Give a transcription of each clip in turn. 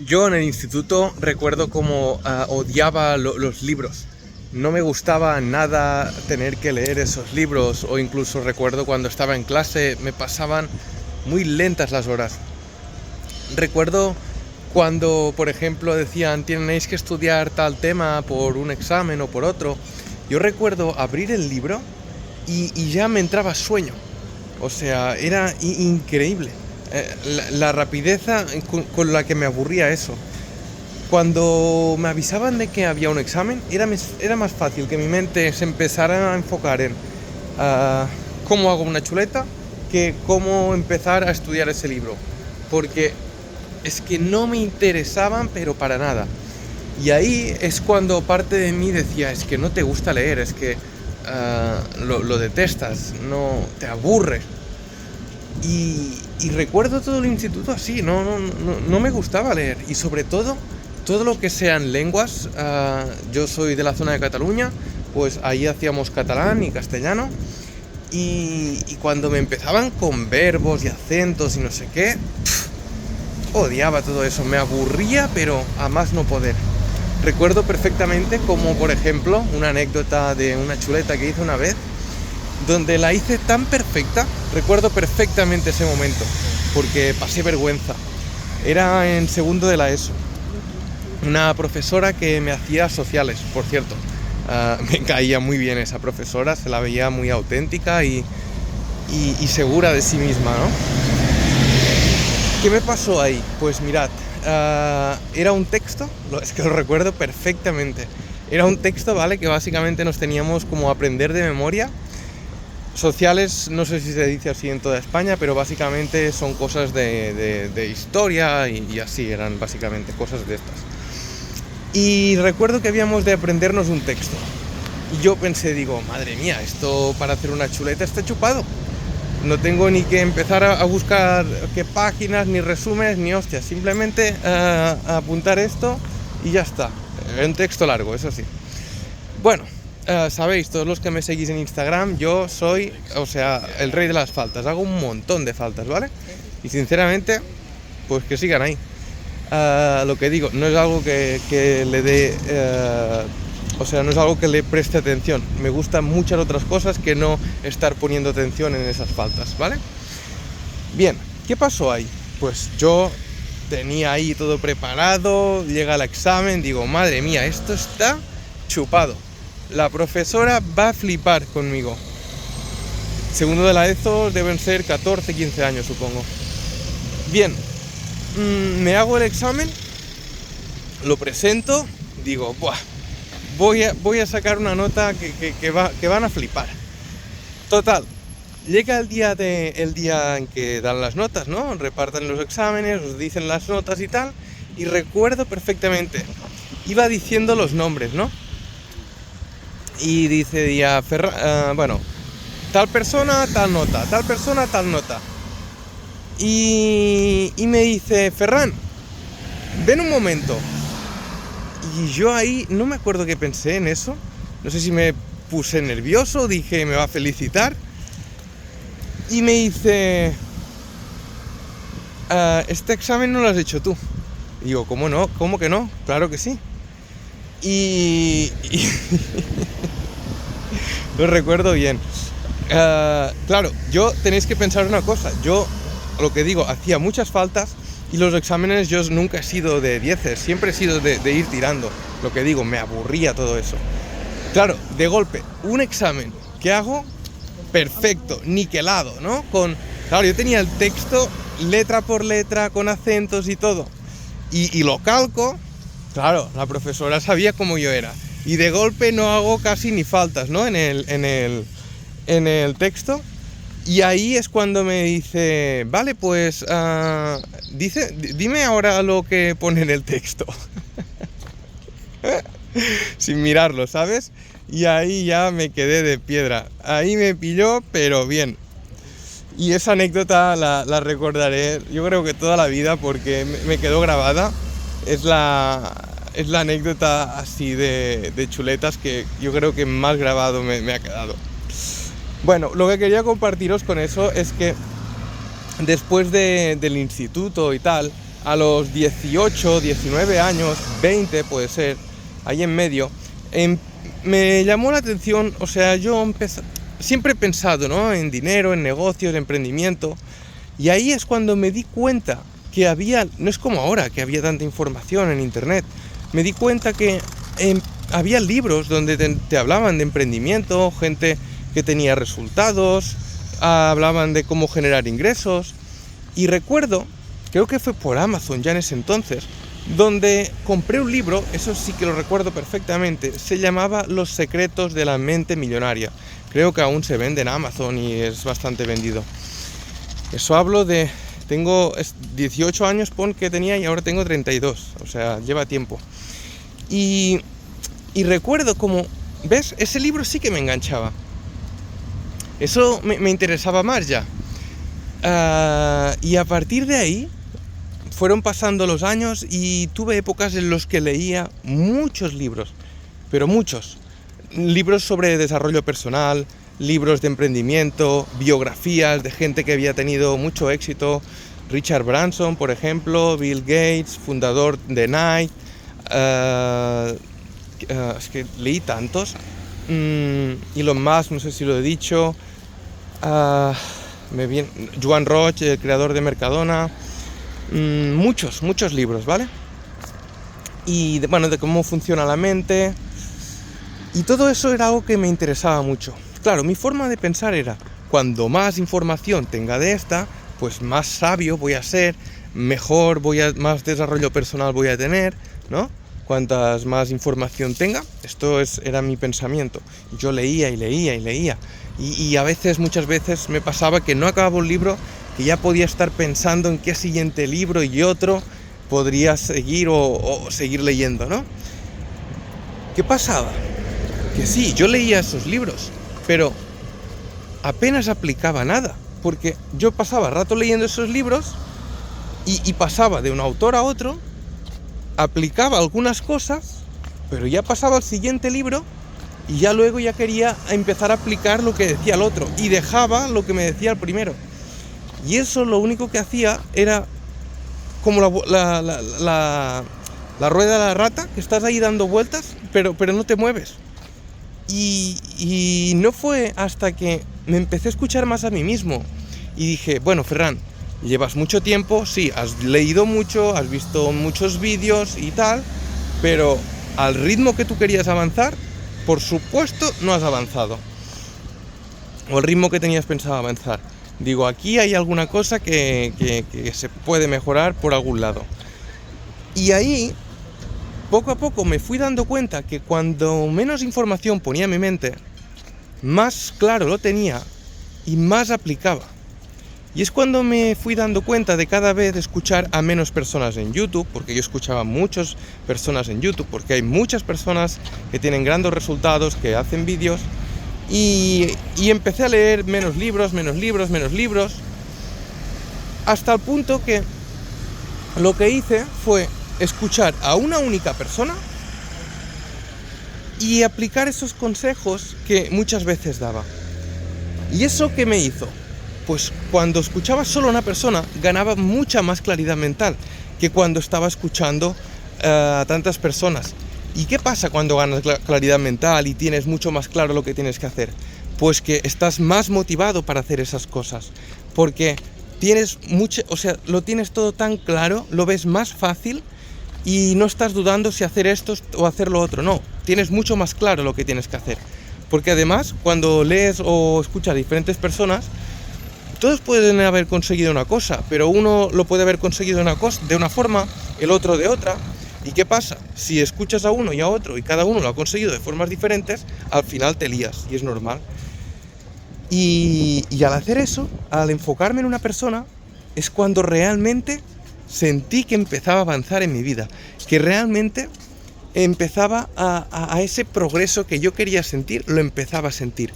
Yo en el instituto recuerdo como odiaba los libros. No me gustaba nada tener que leer esos libros, o incluso recuerdo cuando estaba en clase me pasaban muy lentas las horas. Recuerdo cuando, por ejemplo, decían tenéis que estudiar tal tema por un examen o por otro. Yo recuerdo abrir el libro y ya me entraba sueño. O sea, era increíble. La rapidez con la que me aburría eso. Cuando me avisaban de que había un examen, era más fácil que mi mente se empezara a enfocar en ah, cómo hago una chuleta que cómo empezar a estudiar ese libro. Porque es que no me interesaban, pero para nada. Y ahí es cuando parte de mí decía, es que no te gusta leer, es que lo detestas, no te aburre. Y recuerdo todo el instituto así, no me gustaba leer. Y sobre todo lo que sean lenguas, yo soy de la zona de Cataluña, pues ahí hacíamos catalán y castellano. Y cuando me empezaban con verbos y acentos y no sé qué, odiaba todo eso, me aburría, pero a más no poder. Recuerdo perfectamente como, por ejemplo, una anécdota de una chuleta que hice una vez, donde la hice tan perfecta, recuerdo perfectamente ese momento, porque pasé vergüenza. Era en segundo de la ESO. Una profesora que me hacía sociales, por cierto. Me caía muy bien esa profesora, se la veía muy auténtica y segura de sí misma, ¿no? ¿Qué me pasó ahí? Pues mirad, era un texto, es que lo recuerdo perfectamente. Era un texto, ¿vale? Que básicamente nos teníamos como a aprender de memoria. Sociales, no sé si se dice así en toda España, pero básicamente son cosas de historia y así, eran básicamente cosas de estas. Y recuerdo que habíamos de aprendernos un texto. Y yo pensé, digo, madre mía, esto para hacer una chuleta está chupado. No tengo ni que empezar a buscar qué páginas, ni resúmenes, ni hostias. Simplemente a apuntar esto y ya está. Un texto largo, eso sí. Bueno, sabéis, todos los que me seguís en Instagram, yo soy, o sea, el rey de las faltas. Hago un montón de faltas, ¿vale? Y sinceramente, pues que sigan ahí. Lo que digo, no es algo que le dé... o sea, no es algo que le preste atención. Me gustan muchas otras cosas que no estar poniendo atención en esas faltas, ¿vale? Bien, ¿qué pasó ahí? Pues yo tenía ahí todo preparado, llega el examen, digo, madre mía, esto está chupado. La profesora va a flipar conmigo. Segundo de la ESO deben ser 14, 15 años, supongo. Bien, me hago el examen, lo presento, digo, buah, voy a sacar una nota que van a flipar. Total, llega el día en que dan las notas, ¿no? Reparten los exámenes, os dicen las notas y tal, y recuerdo perfectamente, iba diciendo los nombres, ¿no? Y dice bueno, tal persona, tal nota, tal persona, tal nota. Y me dice, Ferran, ven un momento. Y yo ahí no me acuerdo qué pensé en eso. No sé si me puse nervioso, dije me va a felicitar. Y me dice, este examen no lo has hecho tú. Y digo, ¿cómo no? ¿Cómo que no? Claro que sí. Y lo recuerdo bien. Claro, yo tenéis que pensar una cosa. Yo, lo que digo, hacía muchas faltas. Y los exámenes yo nunca he sido de 10, siempre he sido de ir tirando. Lo que digo, me aburría todo eso. Claro, de golpe, un examen que hago perfecto, niquelado, ¿no? Claro, yo tenía el texto letra por letra, con acentos y todo. Y lo calco, claro, la profesora sabía cómo yo era. Y de golpe no hago casi ni faltas, ¿no? En el texto. Y ahí es cuando me dice, vale, pues dime ahora lo que pone en el texto. Sin mirarlo, ¿sabes? Y ahí ya me quedé de piedra. Ahí me pilló, pero bien. Y esa anécdota la recordaré, yo creo que toda la vida, porque me quedó grabada. Es la anécdota así de chuletas que yo creo que más grabado me ha quedado. Bueno, lo que quería compartiros con eso es que después del instituto y tal, a los 18, 19 años, 20 puede ser, ahí en medio, me llamó la atención, o sea, siempre he pensado, ¿no?, en dinero, en negocios, en emprendimiento, y ahí es cuando me di cuenta que no es como ahora, que había tanta información en internet, me di cuenta que había libros donde te hablaban de emprendimiento, gente que tenía resultados, hablaban de cómo generar ingresos, y recuerdo, creo que fue por Amazon ya en ese entonces, donde compré un libro, eso sí que lo recuerdo perfectamente, se llamaba Los secretos de la mente millonaria. Creo que aún se vende en Amazon y es bastante vendido. Eso hablo de... Tengo 18 años, que tenía, y ahora tengo 32, o sea, lleva tiempo. Y recuerdo como, ¿ves? Ese libro sí que me enganchaba. Eso me interesaba más ya. Y a partir de ahí fueron pasando los años y tuve épocas en las que leía muchos libros, pero muchos. Libros sobre desarrollo personal, libros de emprendimiento, biografías de gente que había tenido mucho éxito. Richard Branson, por ejemplo, Bill Gates, fundador de Nike. Es que leí tantos. Elon Musk, no sé si lo he dicho. Joan Roig, el creador de Mercadona. Muchos libros, ¿vale? Y de cómo funciona la mente. Y todo eso era algo que me interesaba mucho. Claro, mi forma de pensar era, cuando más información tenga de esta, pues más sabio voy a ser, más desarrollo personal voy a tener, ¿no? Cuantas más información tenga, era mi pensamiento. Yo leía y leía y leía. Y muchas veces me pasaba que no acababa un libro, que ya podía estar pensando en qué siguiente libro y otro podría seguir o seguir leyendo, ¿no? ¿Qué pasaba? Que sí, yo leía esos libros, pero apenas aplicaba nada, porque yo pasaba rato leyendo esos libros y pasaba de un autor a otro, aplicaba algunas cosas, pero ya pasaba al siguiente libro y ya luego ya quería empezar a aplicar lo que decía el otro y dejaba lo que me decía el primero. Y eso lo único que hacía era como la rueda de la rata, que estás ahí dando vueltas, pero no te mueves. Y no fue hasta que me empecé a escuchar más a mí mismo y dije, bueno, Ferran, llevas mucho tiempo, sí, has leído mucho, has visto muchos vídeos y tal, pero al ritmo que tú querías avanzar, por supuesto no has avanzado, o el ritmo que tenías pensado avanzar. Digo, aquí hay alguna cosa que se puede mejorar por algún lado. Y ahí, poco a poco me fui dando cuenta que cuando menos información ponía en mi mente, más claro lo tenía y más aplicaba. Y es cuando me fui dando cuenta de cada vez escuchar a menos personas en YouTube, porque yo escuchaba a muchas personas en YouTube, porque hay muchas personas que tienen grandes resultados, que hacen vídeos, y empecé a leer menos libros, hasta el punto que lo que hice fue escuchar a una única persona y aplicar esos consejos que muchas veces daba. ¿Y eso qué me hizo? Pues cuando escuchaba solo a una persona ganaba mucha más claridad mental que cuando estaba escuchando a tantas personas. ¿Y qué pasa cuando ganas claridad mental y tienes mucho más claro lo que tienes que hacer? Pues que estás más motivado para hacer esas cosas, porque lo tienes todo tan claro, lo ves más fácil y no estás dudando si hacer esto o hacer lo otro. No, tienes mucho más claro lo que tienes que hacer, porque además cuando lees o escuchas a diferentes personas, todos pueden haber conseguido una cosa, pero uno lo puede haber conseguido de una forma, el otro de otra. ¿Y qué pasa? Si escuchas a uno y a otro y cada uno lo ha conseguido de formas diferentes, al final te lías y es normal. Y al hacer eso, al enfocarme en una persona, es cuando realmente sentí que empezaba a avanzar en mi vida, que realmente empezaba a ese progreso que yo quería sentir, lo empezaba a sentir.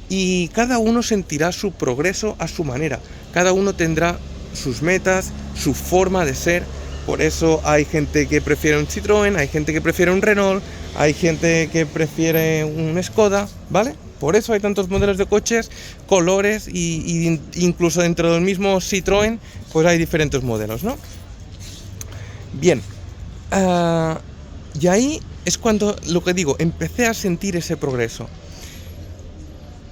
Y cada uno sentirá su progreso a su manera, cada uno tendrá sus metas, su forma de ser. Por eso hay gente que prefiere un Citroën, hay gente que prefiere un Renault, hay gente que prefiere un Skoda, ¿vale? Por eso hay tantos modelos de coches, colores y incluso dentro del mismo Citroën pues hay diferentes modelos, ¿no? Bien, y ahí es cuando, lo que digo, empecé a sentir ese progreso.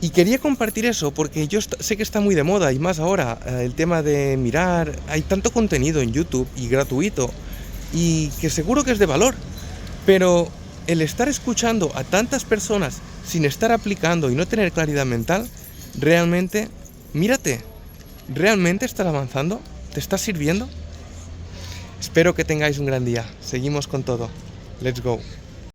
Y quería compartir eso porque yo sé que está muy de moda y más ahora, el tema de mirar, hay tanto contenido en YouTube y gratuito y que seguro que es de valor, pero el estar escuchando a tantas personas sin estar aplicando y no tener claridad mental, realmente, mírate, ¿realmente estás avanzando? ¿Te está sirviendo? Espero que tengáis un gran día. Seguimos con todo. Let's go.